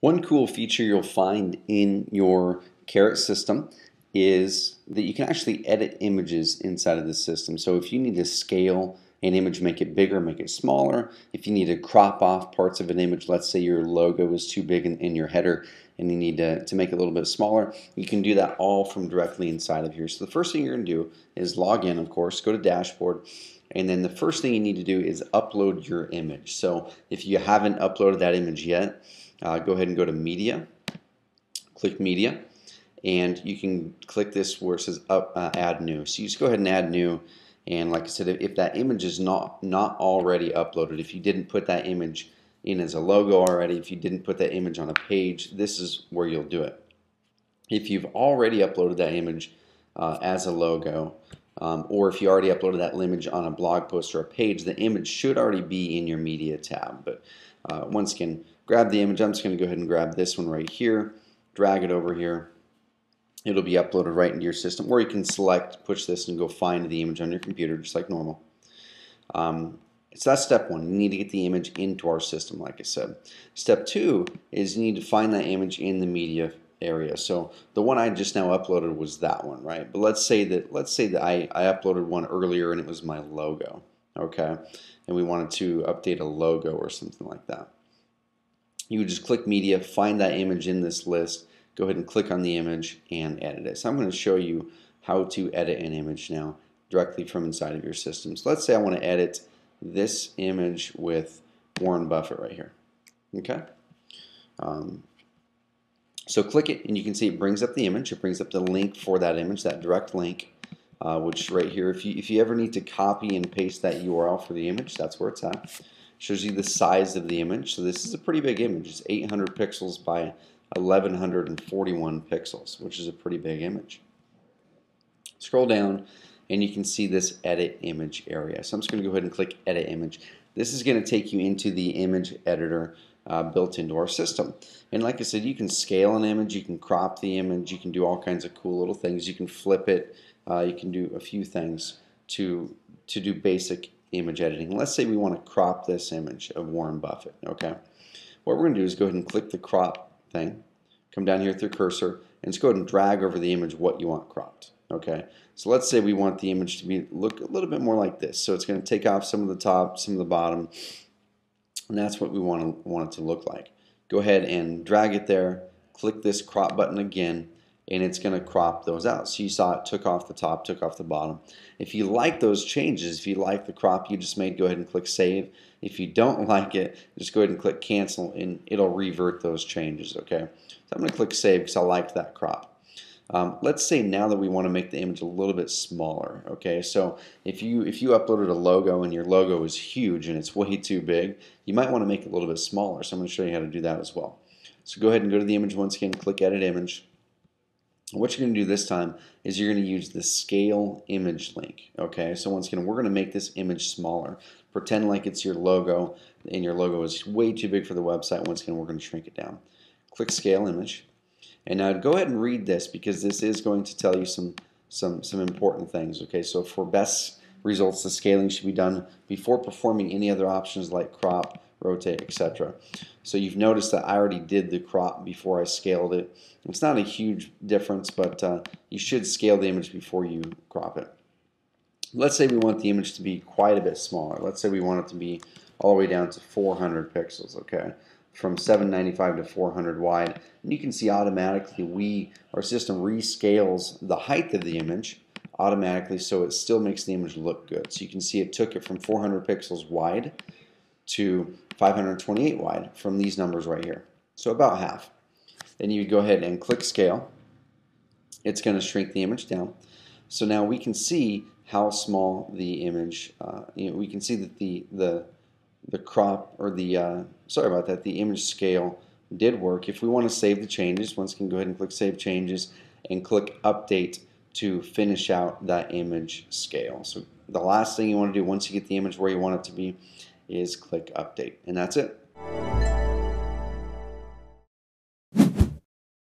One cool feature you'll find in your Carrot system is that you can actually edit images inside of the system. So if you need to scale an image, make it bigger, make it smaller, if you need to crop off parts of an image, let's say your logo is too big in your header and you need to make it a little bit smaller, you can do that all from directly inside of here. So the first thing you're going to do is log in, of course, go to dashboard, and then the first thing you need to do is upload your image. So if you haven't uploaded that image yet, go ahead and go to Media, click Media, and you can click this where it says Add New. So you just go ahead and add new, and like I said, if that image is not already uploaded, if you didn't put that image in as a logo already, if you didn't put that image on a page, this is where you'll do it. If you've already uploaded that image as a logo, or if you already uploaded that image on a blog post or a page, the image should already be in your Media tab. But once again, grab the image. I'm just going to go ahead and grab this one right here, drag it over here. It'll be uploaded right into your system, or you can select, push this, and go find the image on your computer just like normal. So that's step one. You need to get the image into our system, like I said. Step two is you need to find that image in the media area. So the one I just now uploaded was that one, right? But let's say that I uploaded one earlier and it was my logo, okay? And we wanted to update a logo or something like that. You would just click Media, find that image in this list, go ahead and click on the image and edit it. So I'm going to show you how to edit an image now directly from inside of your system. So let's say I want to edit this image with Warren Buffett right here. Okay. So click it and you can see it brings up the image. It brings up the link for that image, that direct link, which right here, if you ever need to copy and paste that URL for the image, that's where it's at. Shows you the size of the image. So this is a pretty big image. It's 800 pixels by 1141 pixels, which is a pretty big image. Scroll down and you can see this edit image area. So I'm just going to go ahead and click edit image. This is going to take you into the image editor built into our system. And like I said, you can scale an image, you can crop the image, you can do all kinds of cool little things. You can flip it, you can do a few things to do basic image editing. Let's say we want to crop this image of Warren Buffett. Okay, what we're going to do is go ahead and click the crop thing, come down here with your cursor, and just go ahead and drag over the image what you want cropped. Okay, so let's say we want the image to look a little bit more like this. So it's going to take off some of the top, some of the bottom, and that's what we want it to look like. Go ahead and drag it there, click this crop button again, and it's going to crop those out. So you saw it took off the top, took off the bottom. If you like those changes, if you like the crop you just made, go ahead and click Save. If you don't like it, just go ahead and click Cancel, and it'll revert those changes. Okay, so I'm going to click Save because I liked that crop. Let's say now that we want to make the image a little bit smaller. Okay, so if you uploaded a logo and your logo is huge and it's way too big, you might want to make it a little bit smaller. So I'm going to show you how to do that as well. So go ahead and go to the image once again, click Edit Image. What you're going to do this time is you're going to use the Scale Image link. Okay, so once again, we're going to make this image smaller. Pretend like it's your logo, and your logo is way too big for the website. Once again, we're going to shrink it down. Click Scale Image. And now go ahead and read this because this is going to tell you some important things. Okay, so for best results, the scaling should be done before performing any other options like crop, rotate, etc. So you've noticed that I already did the crop before I scaled it. It's not a huge difference, but you should scale the image before you crop it. Let's say we want the image to be quite a bit smaller. Let's say we want it to be all the way down to 400 pixels. Okay, from 795 to 400 wide, and you can see automatically our system rescales the height of the image automatically, so it still makes the image look good. So you can see it took it from 400 pixels wide to 528 wide from these numbers right here, so about half. Then you go ahead and click Scale. It's going to shrink the image down. So now we can see how small the image. We can see that the crop, or the sorry about that, the image scale did work. If we want to save the changes, once again, go ahead and click Save Changes and click Update to finish out that image scale. So the last thing you want to do once you get the image where you want it to be is click Update, and that's it.